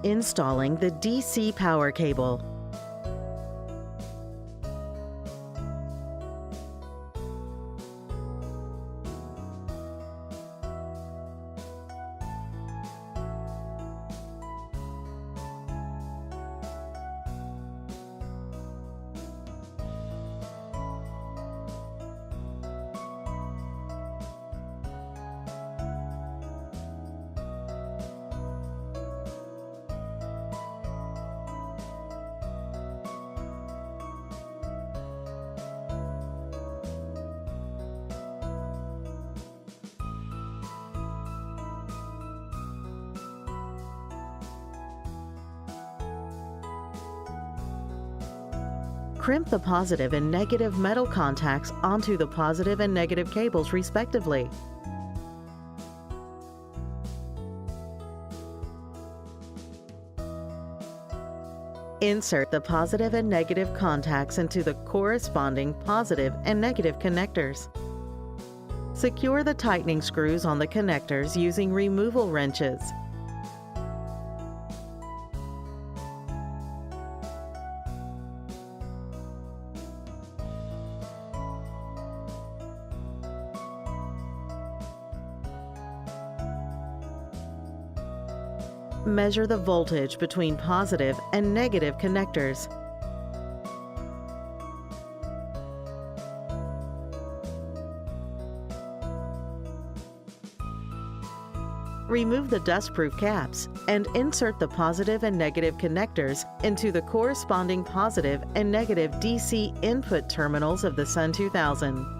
Installing the DC power cable. Crimp the positive and negative metal contacts onto the positive and negative cables respectively. Insert the positive and negative contacts into the corresponding positive and negative connectors. Secure the tightening screws on the connectors using removal wrenches. Measure the voltage between positive and negative connectors. Remove the dustproof caps and insert the positive and negative connectors into the corresponding positive and negative DC input terminals of the SUN2000.